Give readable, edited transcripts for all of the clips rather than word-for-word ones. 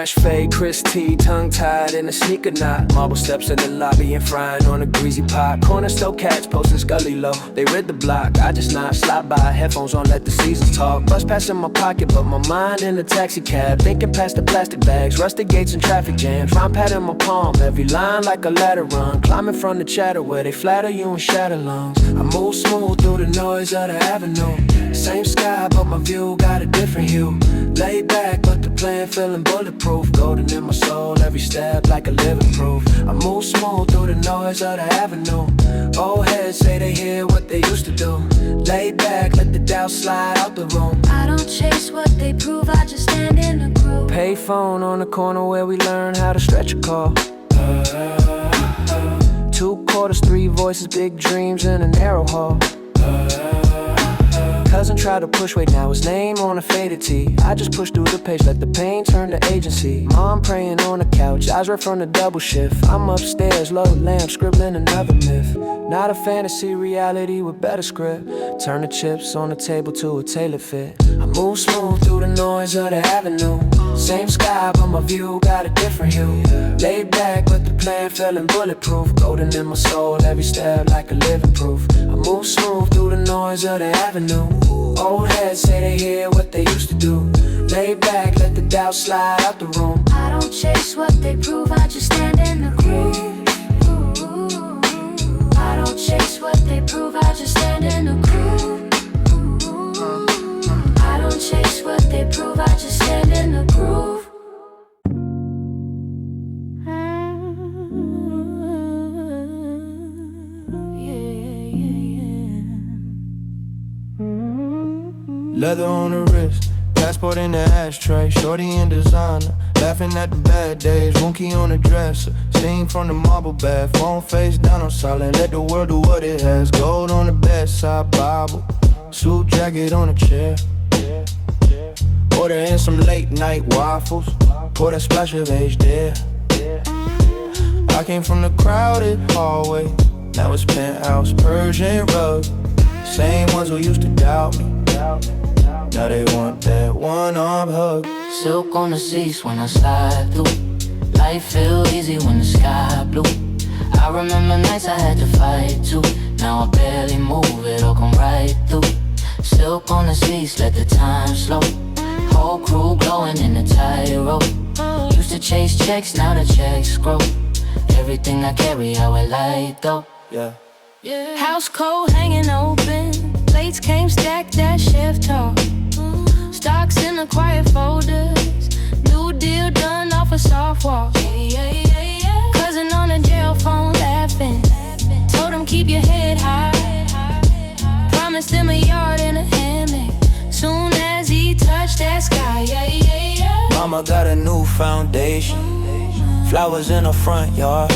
Cash fade, Chris T, tongue-tied in a sneaker knot. Marble steps in the lobby and frying on a greasy pot. Corner store cats posting scully low, they rid the block. I just not slide by, headphones on, let the seasons talk. Bus pass in my pocket, but my mind in the taxi cab. Thinking past the plastic bags, rusty gates and traffic jams. Rhyme pad in my palm, every line like a ladder run. Climbing from the chatter where they flatter you and shatter lungs. I move smooth through the noise of the avenue. Same sky, but my view got a different hue. Laid back, but the plan feeling bulletproof. Golden in my soul, every step like a living proof. I move smooth through the noise of the avenue. Old heads say they hear what they used to do. Laid back, let the doubt slide out the room. I don't chase what they prove, I just stand in a group. Payphone on the corner where we learn how to stretch a call. 2 quarters, 3 voices, big dreams in a narrow hall. Cousin tried to push weight, now his name on a faded tee. I just pushed through the page, let the pain turn to agency. Mom praying on the couch, eyes right from the double shift. I'm upstairs, low lamp, scribbling another myth. Not a fantasy, reality with better script. Turn the chips on the table to a tailored fit. I move smooth through the noise of the avenue. Same sky, but my view got a different hue. Laid back, but the plan feeling bulletproof. Golden in my soul, every step like a living proof. I move smooth through the noise of the avenue. Old heads say they hear what they used to do. Laid back, let the doubt slide out the room. I don't chase what they prove, I just stand in the groove. I don't chase what they prove, I just stand in the groove. I don't chase what they prove, I just stand in the groove. Leather on the wrist, passport in the ashtray. Shorty in designer, laughing at the bad days. Room key on the dresser, seen from the marble bath. Phone face down on silent, let the world do what it has. Gold on the bedside Bible, suit jacket on a chair. Order in some late night waffles, pour that splash of age there. I came from the crowded hallway, now it's penthouse, Persian rug. Same ones who used to doubt me, now they want that one-arm hug. Silk on the seats when I slide through. Life feel easy when the sky blue. I remember nights I had to fight too. Now I barely move, it all come right through. Silk on the seats, let the time slow. Whole crew glowing in the tightrope. Used to chase checks, now the checks grow. Everything I carry, how it light though. Yeah. House cold hanging open, plates came stacked, that chef talk. Stocks in the quiet folders, new deal done off a soft walk. Cousin on the jail phone laughing, told him keep your head high. Promised him a yard and a hammock, soon as he touched that sky. Mama got a new foundation, flowers in her front yard.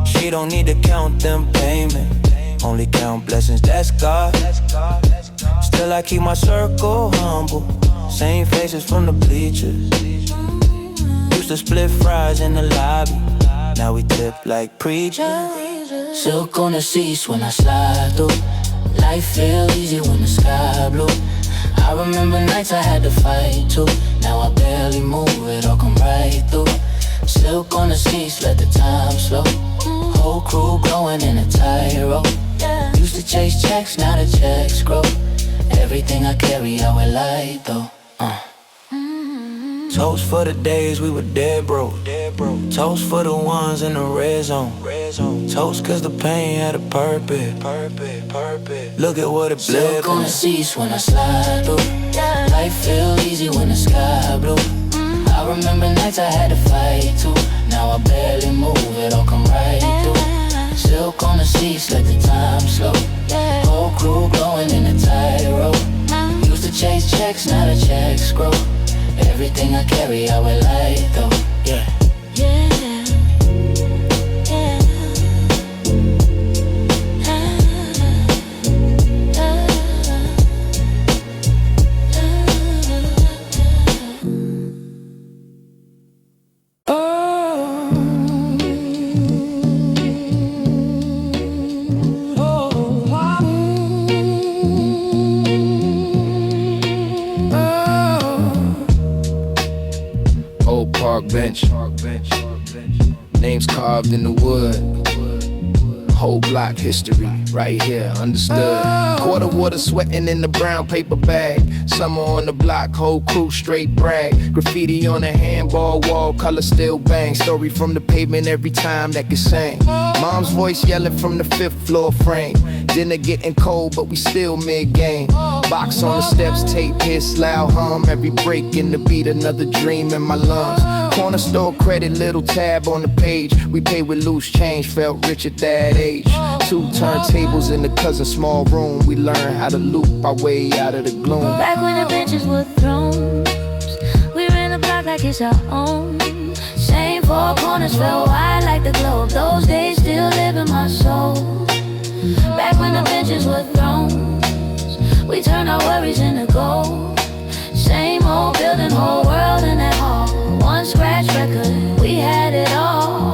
She don't need to count them payments, only count blessings, that's God. Still I keep my circle humble, same faces from the bleachers. Used to split fries in the lobby, now we tip like preachers. Silk on the seats when I slide through. Life feel easy when the sky blue. I remember nights I had to fight too. Now I barely move, it all come right through. Silk on the seats, let the time slow. Whole crew glowing in a tightrope. Used to chase checks, now the checks grow. Everything I carry, how it light though. Toast for the days we were dead broke. Toast for the ones in the red zone. Toast cause the pain had a purpose. Look at what it bled. Silk on the seats when I slide through. Life feel easy when the sky blue. I remember nights I had to fight too. Now I barely move, it all come right through. Silk on the seats, let the time slow. Whole crew glowing in a tightrope. Used to chase checks, now the checks grow. Everything I carry, how it light though. Yeah. bench. Names carved in the wood. Whole block history, right here, understood. Quarter water sweating in the brown paper bag. Summer on the block, whole crew straight brag. Graffiti on the handball wall, color still bang. Story from the pavement every time that can sing. Mom's voice yelling from the 5th floor frame. Dinner getting cold, but we still mid-game. Box on the steps, tape hits, loud hum. Every break in the beat, another dream in my lungs. Corner store credit, little tab on the page. We pay with loose change, felt rich at that age. 2 turntables in the cousin's small room. We learned how to loop our way out of the gloom. Back when the benches were thrones, we ran the block like it's our own. Same 4 corners felt wide like the globe. Those days still live in my soul. Back when the benches were thrones, we turned our worries into gold. Same old building, whole world in that hall. One scratch record, we had it all.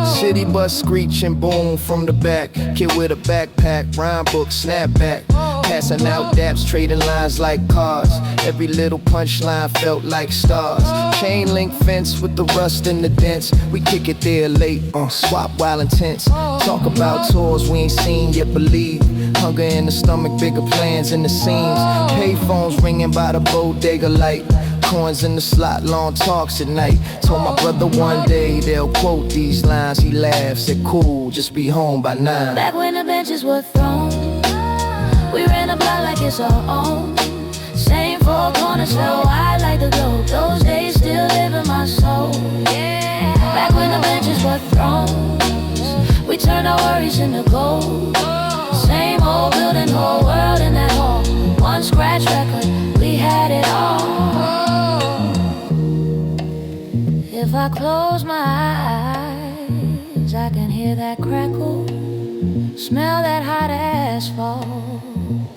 City bus screeching, boom from the back. Kid with a backpack, rhyme book, snapback. Passing out daps, trading lines like cars. Every little punchline felt like stars. Chain link fence with the rust and the dents. We kick it there late, swap while intense. Talk about tours we ain't seen yet believe. Hunger in the stomach, bigger plans in the seams. Payphones ringing by the bodega light. Coins in the slot, long talks at night. Told my brother one day they'll quote these lines. He laughed, said cool, just be home by 9. Back when the benches were thrown, we ran the block like it's our own. Same 4 corners felt wide like the globe. Those days still live in my soul. Yeah. Back when the benches were thrones, we turned our worries into gold. Same old building, whole world in that hall. One scratch record, we had it all. If I close my eyes, I can hear that crackle, smell that hot asphalt,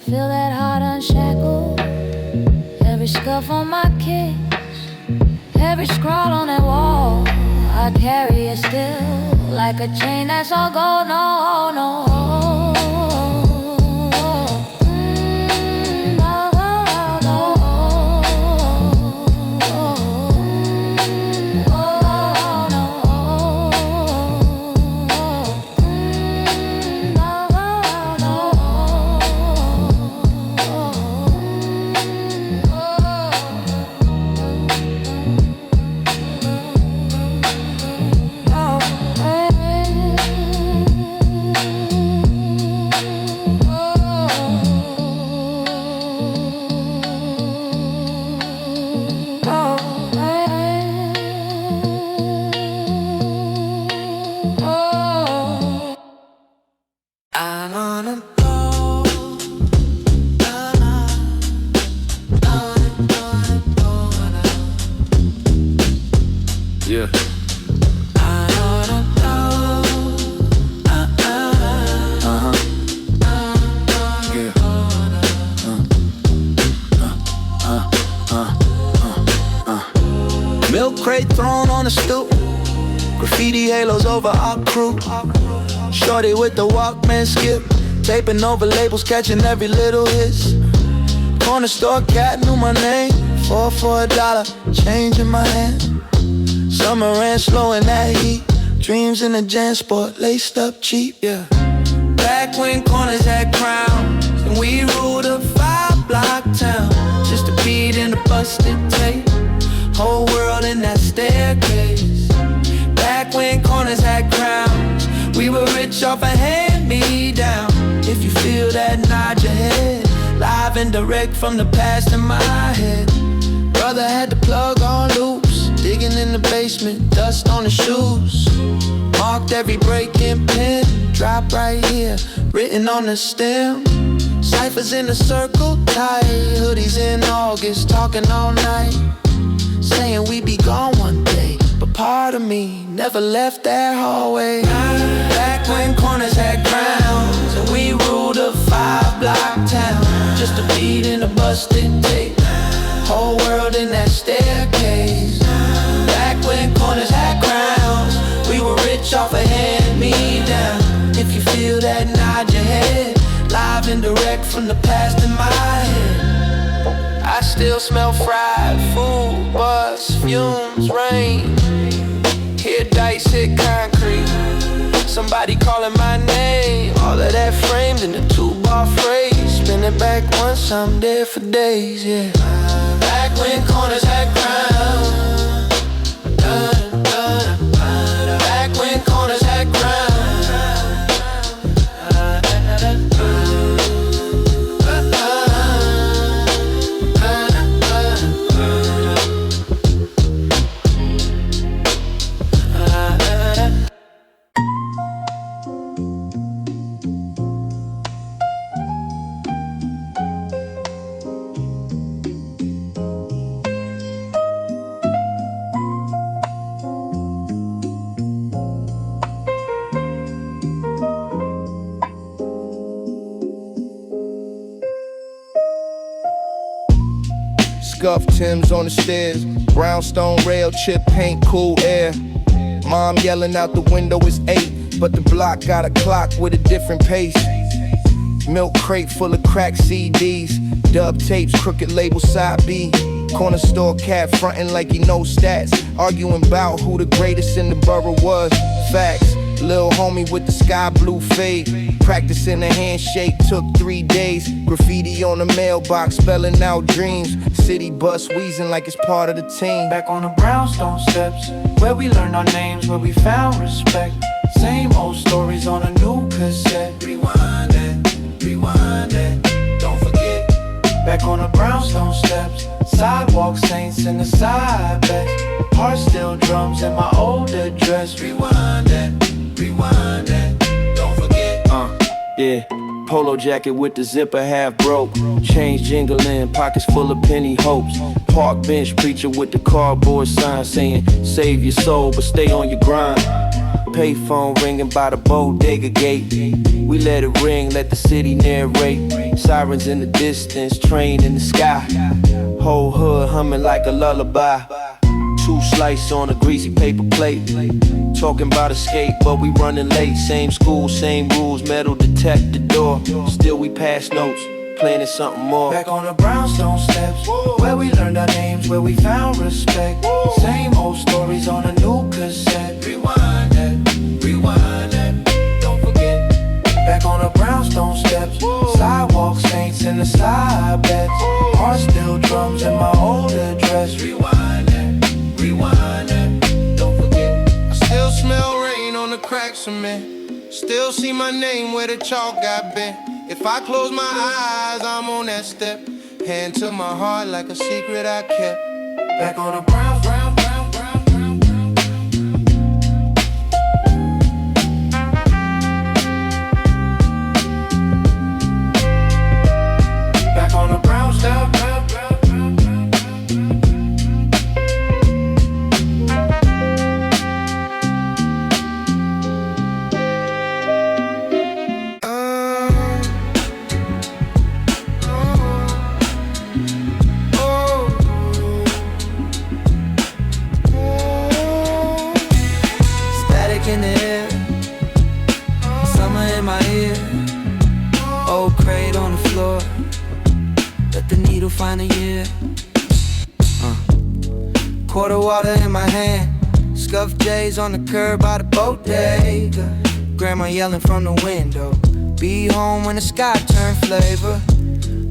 feel that heart unshackled. Every scuff on my kicks, every scrawl on that wall, I carry it still, like a chain that's all gold. No, no. Milk crate thrown on the stoop, graffiti halos over our crew. Shorty with the Walkman skip, taping over labels, catching every little hiss. Corner store cat knew my name, 4 for $1, change in my hand. Summer ran slow in that heat, dreams in a Jan Sport, laced up cheap, yeah. Back when corners had crowns, and we ruled a 5-block town. Just a beat and a busted tape, whole world in that staircase. Back when corners had crowns, we were rich off a hand-me-down. If you feel that, nod your head. Live and direct from the past in my head. Brother had the plug on loops, digging in the basement, dust on the shoes. Marked every break-in pin, drop right here, written on the stem. Ciphers in a circle, tight hoodies in August, talking all night, saying we'd be gone one day, but part of me never left that hallway. Back when corners had crowns, and we ruled a 5-block town. Just a beat and a busted tape, whole world in that staircase. Back when corners had crowns, we were rich off a hand-me-down. If you feel that, nod your head. Live and direct from the past in my head. I still smell fried food, bus, fumes, rain. face hit concrete. Somebody calling my name. All of that framed in the 2-bar phrase. Spin it back once, I'm there for days, yeah. Back when corners had ground. Back when corners had ground. Scuff Timbs on the stairs, brownstone rail, chip paint, cool air. Mom yelling out the window, it's 8, but the block got a clock with a different pace. Milk crate full of cracked CDs, dub tapes, crooked label side B. Corner store cat frontin' like he knows stats, arguing about who the greatest in the borough was. Facts. Lil' homie with the sky blue fade, practicing a handshake took 3 days. Graffiti on the mailbox, spelling out dreams. City bus wheezing like it's part of the team. Back on the brownstone steps, where we learned our names, where we found respect. Same old stories on a new cassette. Rewind it, don't forget. Back on the brownstone steps, sidewalk saints in the side bets. Heart still drums in my old address. Rewind it, don't forget. Yeah, polo jacket with the zipper half broke. Chains jingling, pockets full of penny hopes. Park bench preacher with the cardboard sign saying, save your soul, but stay on your grind. Payphone ringing by the bodega gate. We let it ring, let the city narrate. Sirens in the distance, train in the sky. Whole hood humming like a lullaby. 2 slices on a greasy paper plate. Talking about escape, but we running late. Same school, same rules, metal detector door. Still we pass notes, planning something more. Back on the brownstone steps, where we learned our names, where we found respect. Same old stories on a new cassette. Rewind it, don't forget. Back on the brownstone steps, sidewalk saints in the side bets. Heart still drums in my old address. Rewind it, don't forget. I still smell rain on the cracked cement. Still see my name where the chalk got bent. If I close my eyes, I'm on that step. Hand to my heart like a secret I kept. Back on the brown. Back on the brown step. In the air, summer in my ear. Old crate on the floor, let the needle find a year. Quarter water in my hand, scuffed J's on the curb by the bodega. Grandma yelling from the window, be home when the sky turn flavor.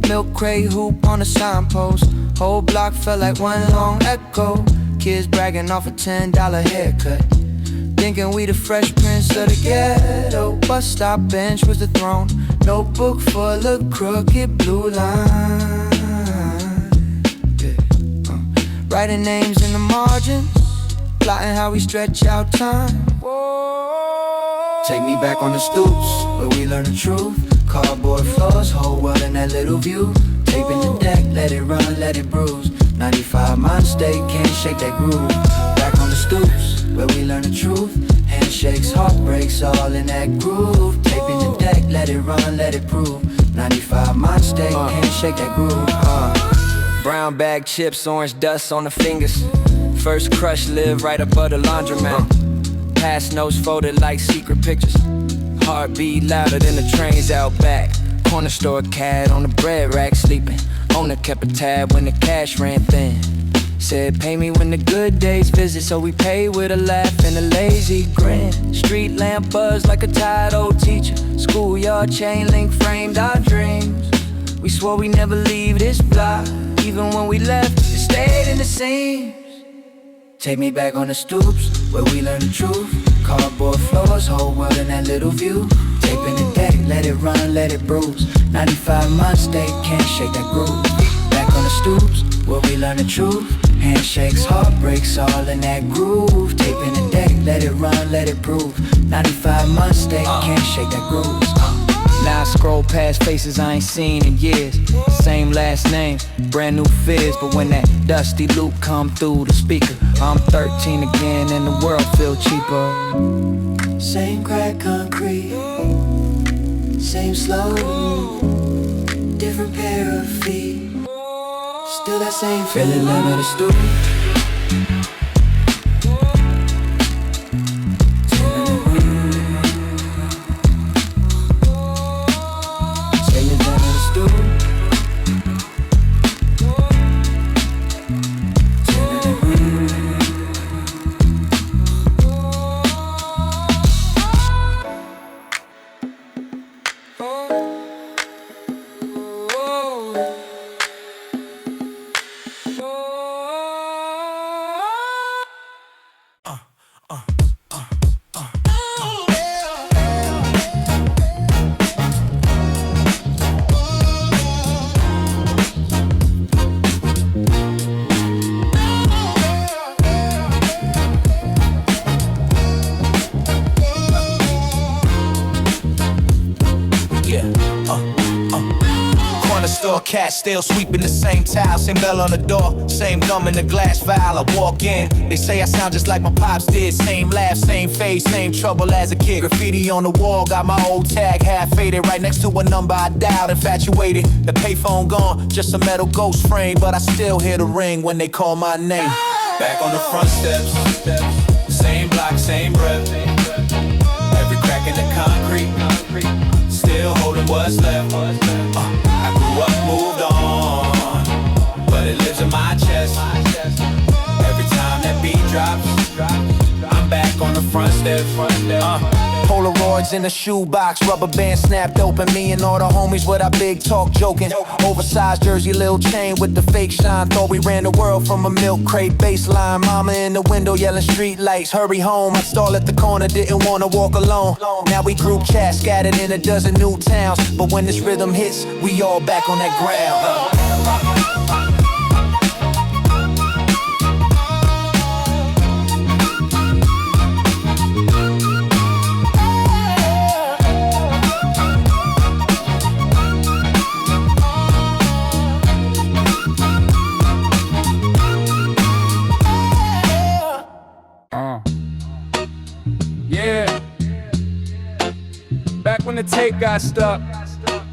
Milk crate hoop on the signpost, whole block felt like one long echo. Kids bragging off a $10 haircut, thinking we the Fresh Prince of the ghetto. Bus stop bench was the throne, notebook full of crooked blue lines. Writing names in the margins, plotting how we stretch out time. Whoa. Take me back on the stoops, where we learn the truth. Cardboard floors, whole world in that little view. Taping the deck, let it run, let it bruise. 95 mind state, can't shake that groove. Back on the stoops, where we learn the truth. Handshakes, heartbreaks, all in that groove. Taping the deck, let it run, let it prove. 95 mind state, can't shake that groove. Brown bag chips, orange dust on the fingers. First crush live right above the laundromat. Past notes folded like secret pictures. Heartbeat louder than the trains out back. Corner store cat on the bread rack sleeping. Owner kept a tab when the cash ran thin. Said pay me when the good days visit, so we pay with a laugh and a lazy grin. Street lamp buzz like a tired old teacher. Schoolyard chain link framed our dreams. We swore we never leave this block. Even when we left, it stayed in the seams. Take me back on the stoops, where we learned the truth. Cardboard floors, whole world in that little view. Tape in the deck, let it run, let it bruise. 95 months, they can't shake that groove. Back on the stoops, where we learned the truth. Handshakes, heartbreaks, all in that groove. Tape in the deck, let it run, let it prove. 95 months, they can't shake that groove. Now I scroll past faces I ain't seen in years. Same last name, brand new fears. But when that dusty loop come through the speaker, I'm 13 again and the world feel cheaper. Same crack concrete, same slow, different pair of feet. Still that same feeling, limit is stupid. Store cat still sweeping the same tile, same bell on the door, same gum in the glass vial. I walk in, they say I sound just like my pops did. Same laugh, same face, same trouble as a kid. Graffiti on the wall, got my old tag half faded, right next to a number I dialed. Infatuated, the payphone gone, just a metal ghost frame, but I still hear the ring when they call my name. Back on the front steps, same block, same breath. Every crack in the concrete, still holding what's left. I grew up, moved on, but it lives in my chest. Every time that beat drops, I'm back on the front steps. Polaroids in a shoebox, rubber band snapped open. Me and all the homies with our big talk joking. Oversized jersey, little chain with the fake shine. Thought we ran the world from a milk crate baseline. Mama in the window yelling street lights, hurry home. I stall at the corner, didn't wanna walk alone. Now we group chat, scattered in a dozen new towns. But when this rhythm hits, we all back on that ground. Back when the tape got stuck,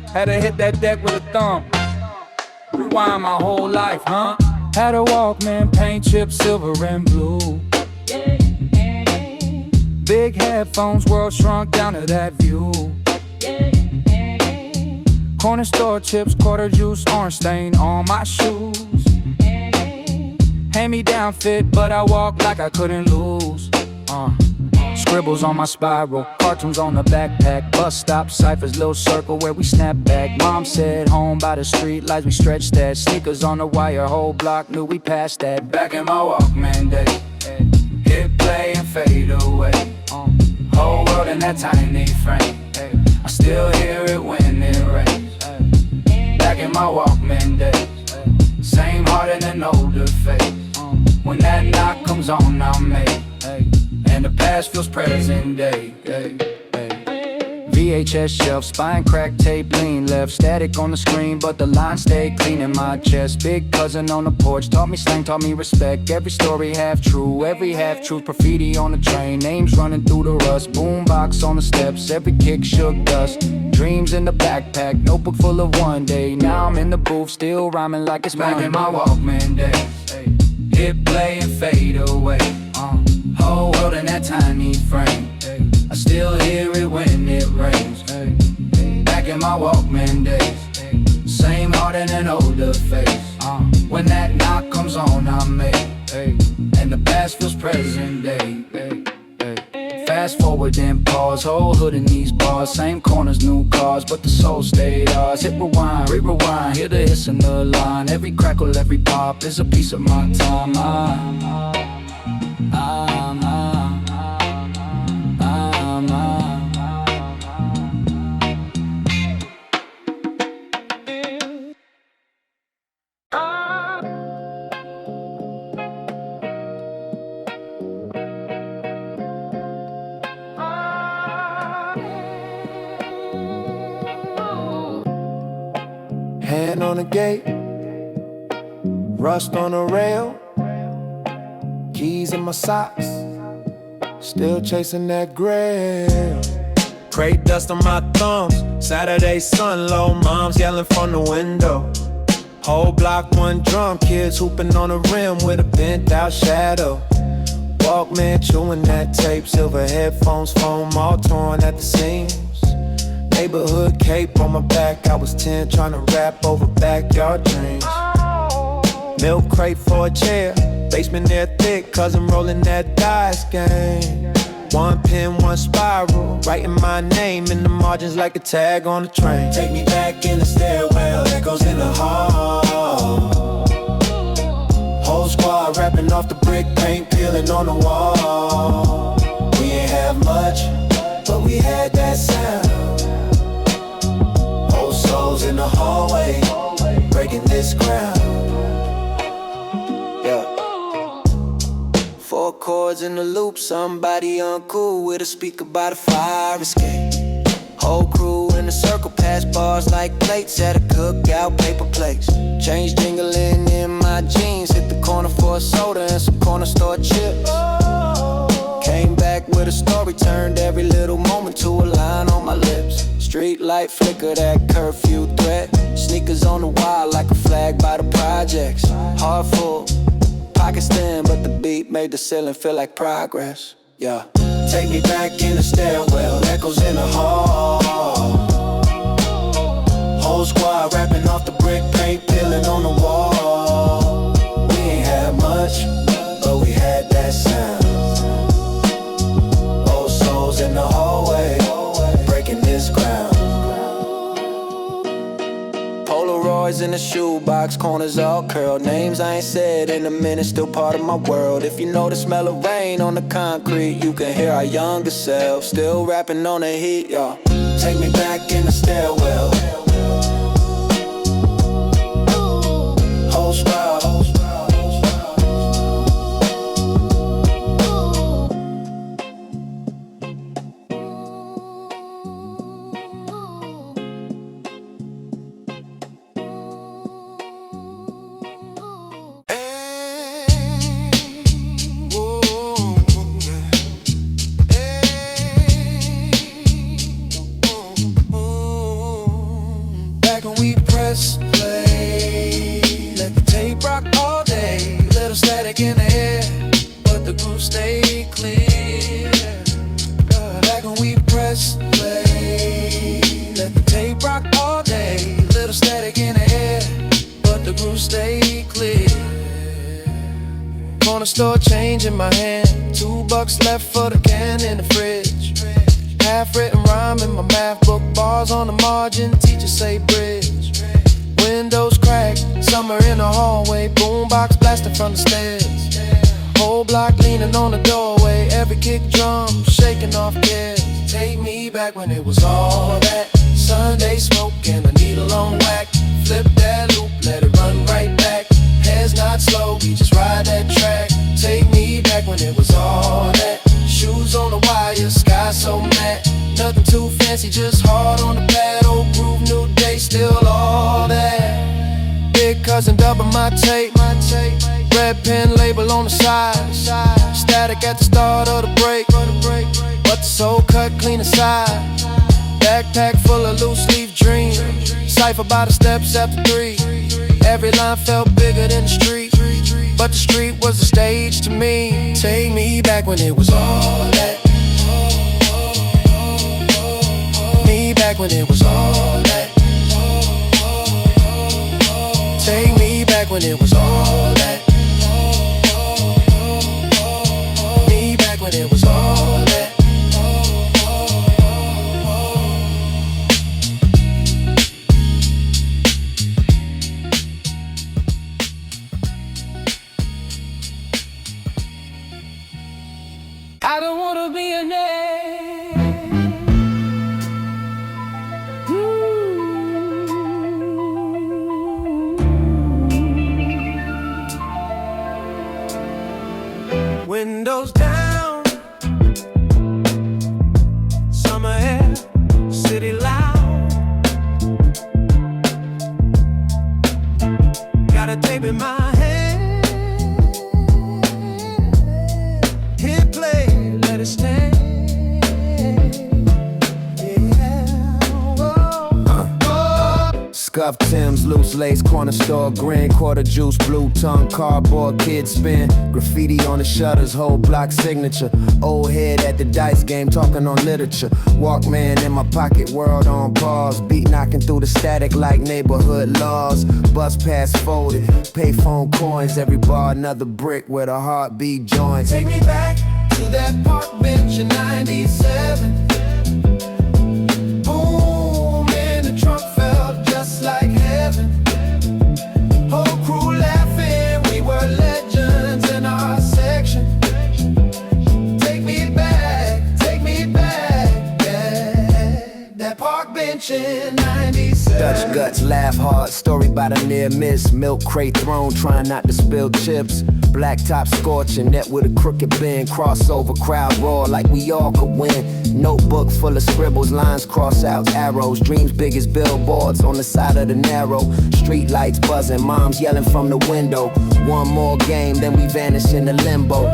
had to hit that deck with a thumb. Rewind my whole life, huh? Had a Walkman, paint chip, silver and blue. Big headphones, world shrunk down to that view. Corner store chips, quarter juice, orange stain on my shoes. Hand-me-down fit, but I walk like I couldn't lose. Scribbles on my spiral, cartoons on the backpack. Bus stop, ciphers, little circle where we snap back. Mom said home by the street lights, we stretched that. Sneakers on the wire, whole block knew we passed that. Back in my Walkman days, hit play and fade away. Whole world in that tiny frame, I still hear it when it rains. Back in my Walkman days, same heart in an older face. When that knock comes on, I'm made. And the past feels present day. VHS shelf, spine crack, tape, lean left. Static on the screen, but the line stayed clean in my chest. Big cousin on the porch, taught me slang, taught me respect. Every story half true, every half truth. Graffiti on the train, names running through the rust. Boombox on the steps, every kick shook dust. Dreams in the backpack, notebook full of one day. Now I'm in the booth, still rhyming like it's back in my Walkman days. Hit play and fade away. Whole world in that tiny frame. I still hear it when it rains. Back in my Walkman days, same heart in an older face. When that knock comes on, I'm made, hey, and the past feels present day, hey, hey. Fast forward then pause, whole hood in these bars, same corners, new cars, but the soul stayed ours. Hit rewind, re-rewind, hear the hiss in the line. Every crackle, every pop is a piece of my time. Hand on the gate, rust on the rail, keys in my socks, still chasing that grail. Crate dust on my thumbs, Saturday sun low, mom's yelling from the window. Whole block, one drum, kids hooping on the rim with a bent out shadow. Walkman chewing that tape, silver headphones, foam all torn at the seams. Neighborhood cape on my back, I was 10 trying to rap over backyard dreams. Milk crate for a chair, basement there thick, cousin rolling that dice game. One pin, one spiral, writing my name in the margins like a tag on the train. Take me back in the stairwell, echoes in the hall. Whole squad rapping off the brick, paint peeling on the wall. We ain't have much, but we had that sound. Souls in the hallway, breaking this ground. Yeah. 4 chords in the loop, somebody uncool with a speaker by the fire escape. Whole crew in a circle, pass bars like plates at a cookout, paper plates. Change jingling in my jeans, hit the corner for a soda and some corner store chips. Came back with a story, turned every little moment to a line on my lips. Street light flicker, that curfew threat. Sneakers on the wall like a flag by the projects. Heart full, pockets thin, but the beat made the ceiling feel like progress. Yeah. Take me back in the stairwell, echoes in the hall. Whole squad rapping off the brick, paint peeling on the wall. We ain't had much, but we had that sound. Old souls in the hallway, breaking this ground. Polaroids in the shoebox, corners all curled. Names I ain't said in a minute, still part of my world. If you know the smell of rain on the concrete, you can hear our younger selves still rapping on the heat, y'all. Take me back in the stairwell. Whole squad. Store change in my hand, $2 left for the can in the fridge. Half written rhyme in my math book, bars on the margin, teachers say bridge. Windows cracked, summer in the hallway, boombox blasting from the stairs. Whole block leaning on the doorway, every kick drum shaking off cares. Take me back when it was all that Sunday smoke and a needle on whack. Flip that loop, let it run right back. Heads not slow, we just ride that track. Take me back when it was all that. Shoes on the wire, sky so matte. Nothing too fancy, just hard on the pad. Old groove, new day, still all that. Big cousin double my tape. Red pen label on the side. Static at the start of the break, but the soul cut clean aside. Backpack full of loose leaf dreams. Cypher by the steps after 3. Every line felt bigger than the street, but the street was the stage to me. Take me back when it was all that. Me back when it was all that. Take me back when it was all that. windows down, summer air, city loud. Got a tape in my hand, hit play, let it stand. Scuffed Timbs, loose lace, corner store grin, quarter juice, blue tongue, cardboard, kid spin, graffiti on the shutters, whole block signature. Old head at the dice game, talking on literature. Walkman in my pocket, world on pause. Beat knocking through the static like neighborhood laws. Bus pass folded, payphone coins, every bar another brick where the heartbeat joins. Take me back to that park bench in '97. Boom, in the trunk felt just like heaven. Whole crew laughing, we were legends in our section. Take me back, yeah. That park bench in '97. Dutch guts, laugh hard, story about a near miss. Milk crate thrown, trying not to spill chips. Black top scorching, net with a crooked bend. Crossover, crowd roar like we all could win. Notebook full of scribbles, lines, cross outs, arrows. Dreams big as billboards on the side of the narrow. Street lights buzzing, moms yelling from the window. One more game, then we vanish in the limbo.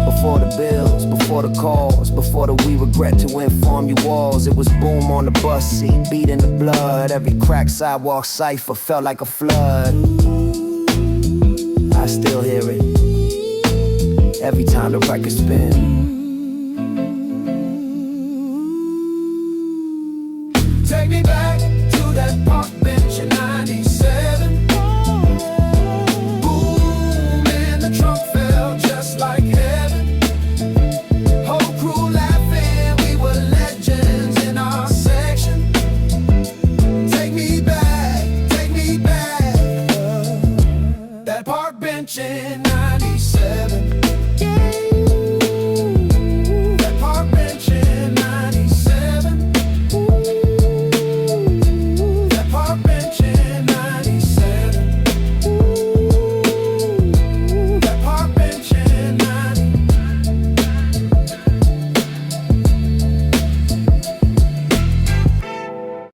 Before the bills, before the calls, before the we regret to inform you walls. It was boom on the bus seat, beat in the blood. Every cracked sidewalk cipher felt like a flood. I still hear it every time the record spins.